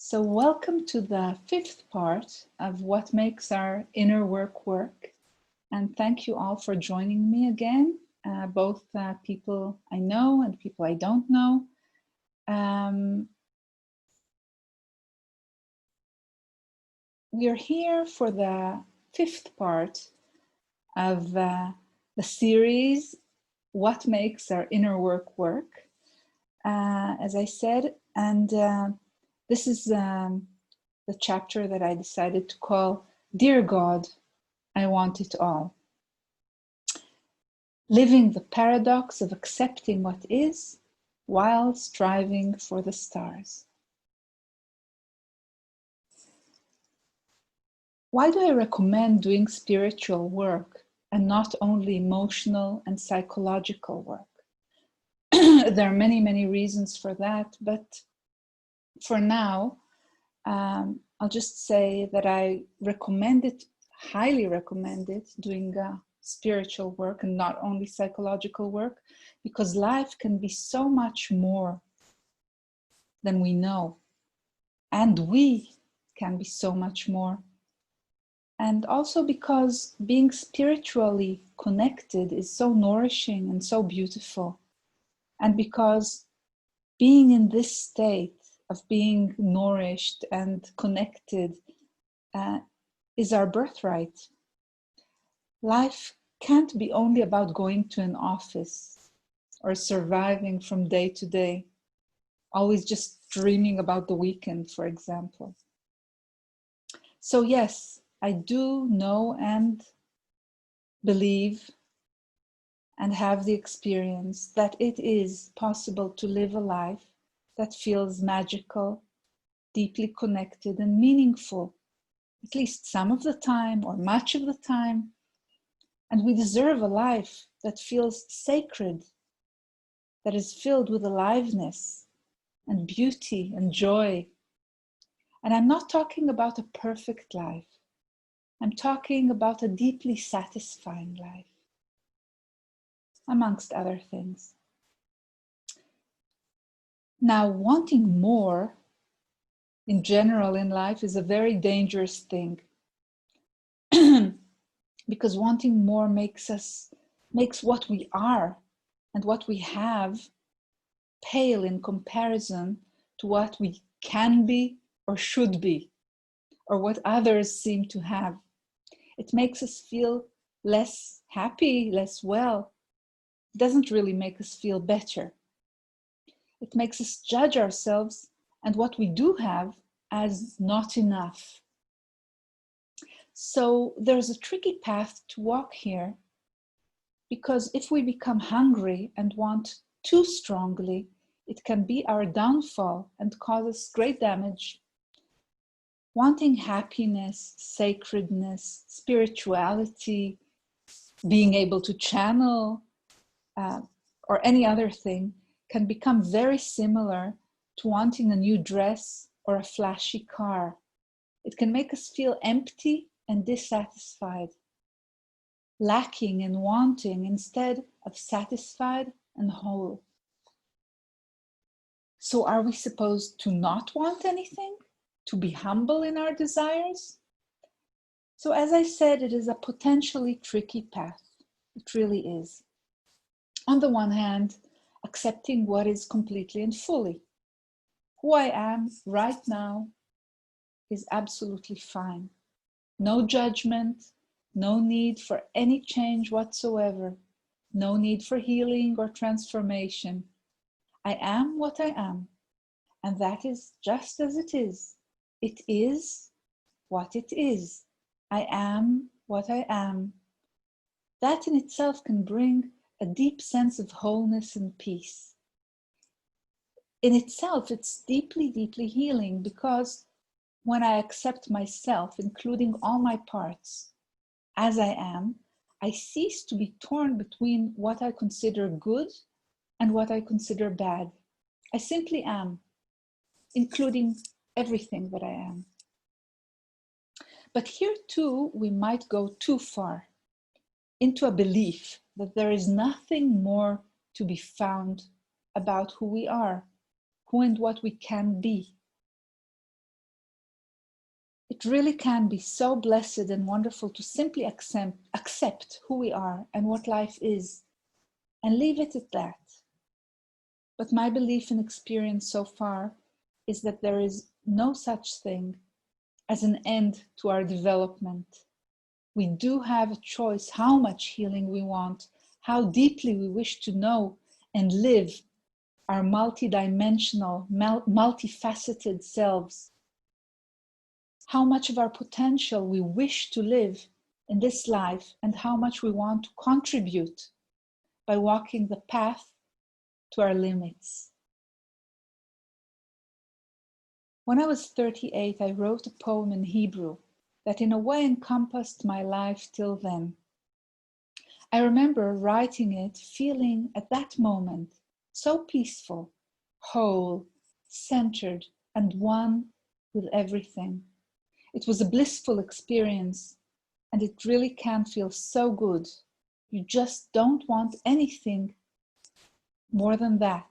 So welcome to the fifth part of what makes our inner work work. And thank you all for joining me again, both people I know and people I don't know. We are here for the fifth part of the series, What Makes Our Inner Work Work, as I said, and this is the chapter that I decided to call Dear God, I Want It All. Living the paradox of accepting what is while striving for the stars. Why do I recommend doing spiritual work and not only emotional and psychological work? There are many, many reasons for that, but for now, I'll just say that I recommend it, highly recommend it, doing spiritual work and not only psychological work, because life can be so much more than we know, and we can be so much more. And also because being spiritually connected is so nourishing and so beautiful, and because being in this state of being nourished and connected is our birthright. Life can't be only about going to an office or surviving from day to day, always just dreaming about the weekend, for example. So yes, I do know and believe and have the experience that it is possible to live a life that feels magical, deeply connected and meaningful, at least some of the time or much of the time. And we deserve a life that feels sacred, that is filled with aliveness and beauty and joy. And I'm not talking about a perfect life. I'm talking about a deeply satisfying life, amongst other things. Now, wanting more in general in life is a very dangerous thing. Because wanting more makes what we are and what we have pale in comparison to what we can be or should be, or what others seem to have. It makes us feel less happy, less well. It doesn't really make us feel better. It makes us judge ourselves and what we do have as not enough. So there's a tricky path to walk here, because if we become hungry and want too strongly, it can be our downfall and cause us great damage. Wanting happiness, sacredness, spirituality, being able to channel, or any other thing can become very similar to wanting a new dress or a flashy car. It can make us feel empty and dissatisfied, lacking and wanting instead of satisfied and whole. So are we supposed to not want anything? To be humble in our desires? So as I said, it is a potentially tricky path. It really is. On the one hand, accepting what is completely and fully. Who I am right now is absolutely fine. No judgment, no need for any change whatsoever, no need for healing or transformation. I am what I am, and that is just as it is. It is what it is. I am what I am. That in itself can bring a deep sense of wholeness and peace. In itself, it's deeply, deeply healing, because when I accept myself, including all my parts, as I am, I cease to be torn between what I consider good and what I consider bad. I simply am, including everything that I am. But here too, we might go too far into a belief that there is nothing more to be found about who we are, who and what we can be. It really can be so blessed and wonderful to simply accept who we are and what life is and leave it at that. But my belief and experience so far is that there is no such thing as an end to our development. We do have a choice how much healing we want, how deeply we wish to know and live our multidimensional, multifaceted selves, how much of our potential we wish to live in this life, and how much we want to contribute by walking the path to our limits. When I was 38, I wrote a poem in Hebrew that in a way encompassed my life till then. I remember writing it, feeling at that moment so peaceful, whole, centered, and one with everything. It was a blissful experience, and it really can feel so good. You just don't want anything more than that.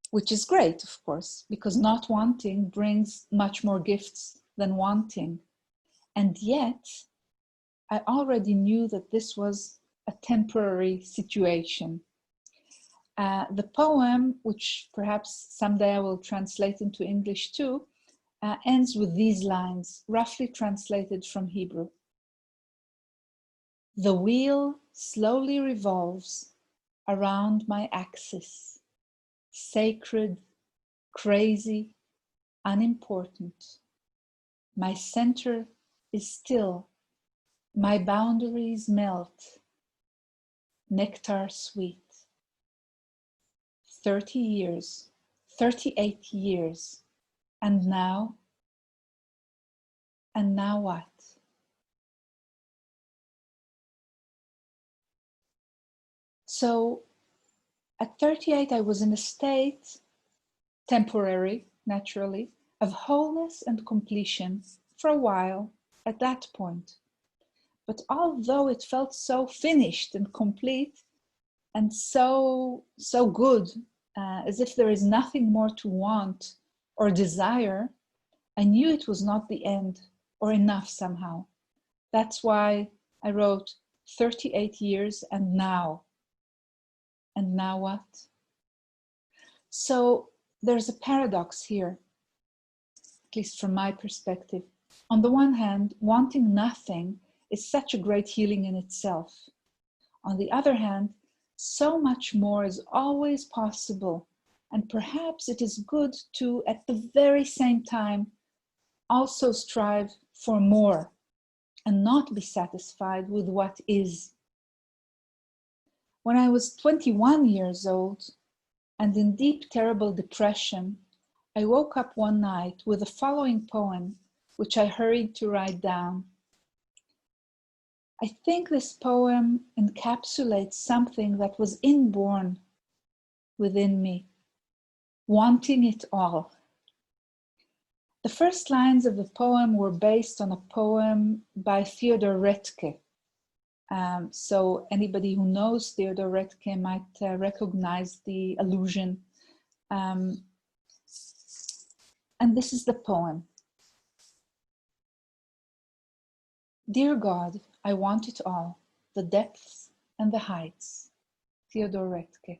Which is great, of course, because not wanting brings much more gifts than wanting. And yet, I already knew that this was a temporary situation. The poem, which perhaps someday I will translate into English too, ends with these lines, roughly translated from Hebrew. The wheel slowly revolves around my axis, sacred, crazy, unimportant. My center is still, my boundaries melt, nectar sweet. 30 years, 38 years, and now what? So at 38, I was in a state, temporary, naturally, of wholeness and completion for a while at that point. But although it felt so finished and complete and so good, as if there is nothing more to want or desire, I knew it was not the end or enough somehow. That's why I wrote 38 years and now. And now what? So there's a paradox here, at least from my perspective. On the one hand, wanting nothing is such a great healing in itself. On the other hand, so much more is always possible, and perhaps it is good to, at the very same time, also strive for more and not be satisfied with what is. When I was 21 years old and in deep, terrible depression, I woke up one night with the following poem, which I hurried to write down. I think this poem encapsulates something that was inborn within me, wanting it all. The first lines of the poem were based on a poem by Theodor Roethke. So anybody who knows Theodor Roethke might recognize the allusion. And this is the poem. Dear God, I want it all, the depths and the heights. Theodor Roethke.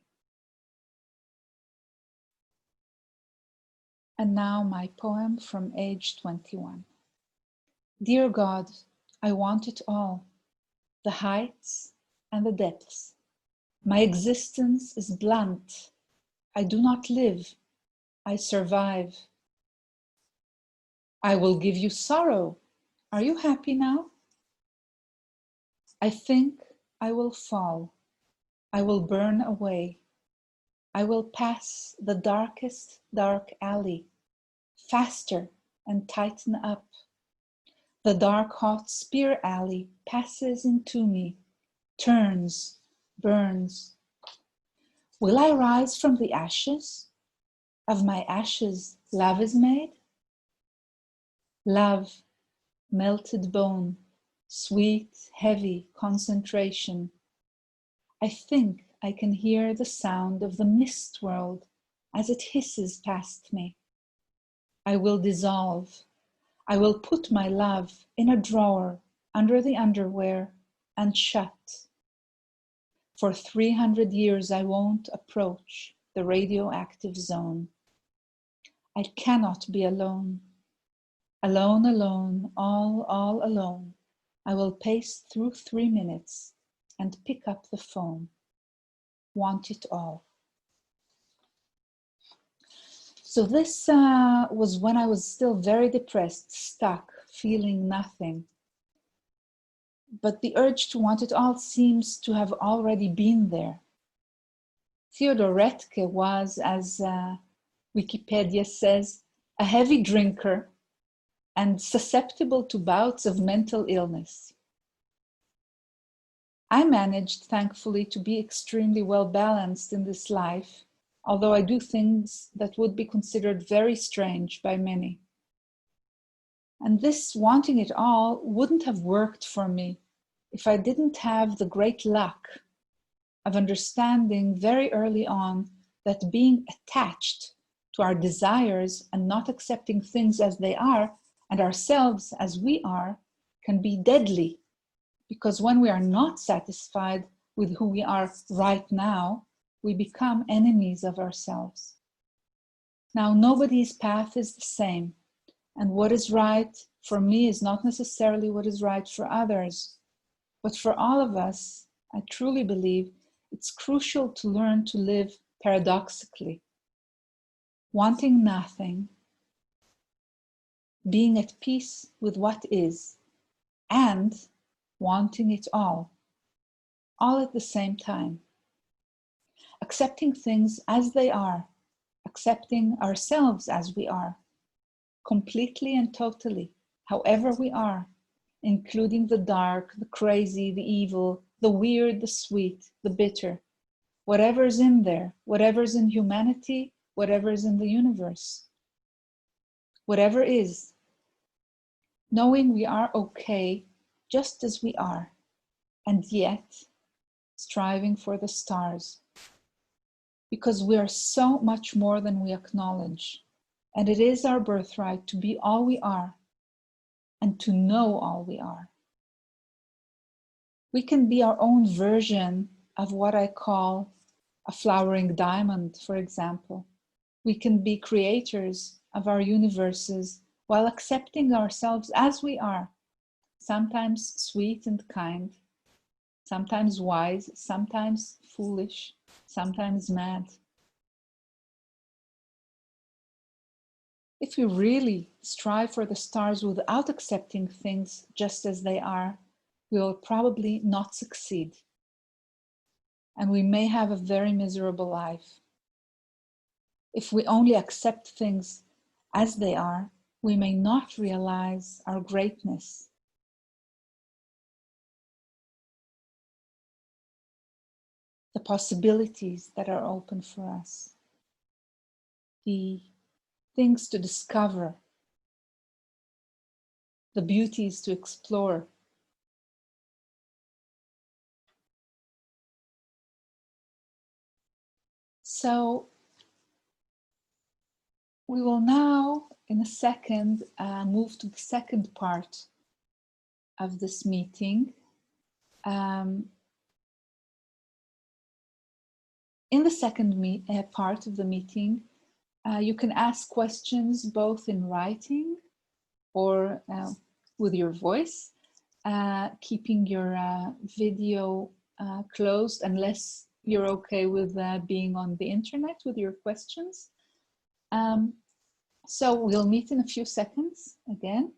And now my poem from age 21. Dear God, I want it all, the heights and the depths. My existence is blunt. I do not live, I survive. I will give you sorrow. Are you happy now? I think I will fall. I will burn away. I will pass the darkest dark alley, faster and tighten up. The dark hot spear alley passes into me, turns, burns. Will I rise from the ashes? Of my ashes, love is made? Love, melted bone, sweet, heavy concentration. I think I can hear the sound of the mist world as it hisses past me. I will dissolve. I will put my love in a drawer under the underwear and shut. For 300 years I won't approach the radioactive zone. I cannot be alone. Alone, alone, all alone. I will pace through 3 minutes and pick up the phone. Want it all. So this was when I was still very depressed, stuck, feeling nothing. But the urge to want it all seems to have already been there. Theodor Retke was, as Wikipedia says, a heavy drinker and susceptible to bouts of mental illness. I managed, thankfully, to be extremely well balanced in this life, although I do things that would be considered very strange by many. And this wanting it all wouldn't have worked for me if I didn't have the great luck of understanding very early on that being attached to our desires and not accepting things as they are and ourselves as we are can be deadly, because when we are not satisfied with who we are right now, we become enemies of ourselves. Now, nobody's path is the same, and what is right for me is not necessarily what is right for others. But for all of us, I truly believe it's crucial to learn to live paradoxically, wanting nothing, being at peace with what is, and wanting it all at the same time. Accepting things as they are, accepting ourselves as we are, completely and totally, however we are, including the dark, the crazy, the evil, the weird, the sweet, the bitter, whatever's in there, whatever's in humanity, whatever's in the universe, whatever is, knowing we are okay just as we are, and yet striving for the stars, because we are so much more than we acknowledge, and it is our birthright to be all we are and to know all we are. We can be our own version of what I call a flowering diamond, for example. We can be creators of our universes while accepting ourselves as we are, sometimes sweet and kind, sometimes wise, sometimes foolish, sometimes mad. If we really strive for the stars without accepting things just as they are, we will probably not succeed. And we may have a very miserable life. If we only accept things as they are, we may not realize our greatness. The possibilities that are open for us. The things to discover. The beauties to explore. So we will now, in a second, move to the second part of this meeting. In the second part of the meeting, you can ask questions both in writing or with your voice, keeping your video closed unless you're okay with being on the internet with your questions. So we'll meet in a few seconds again.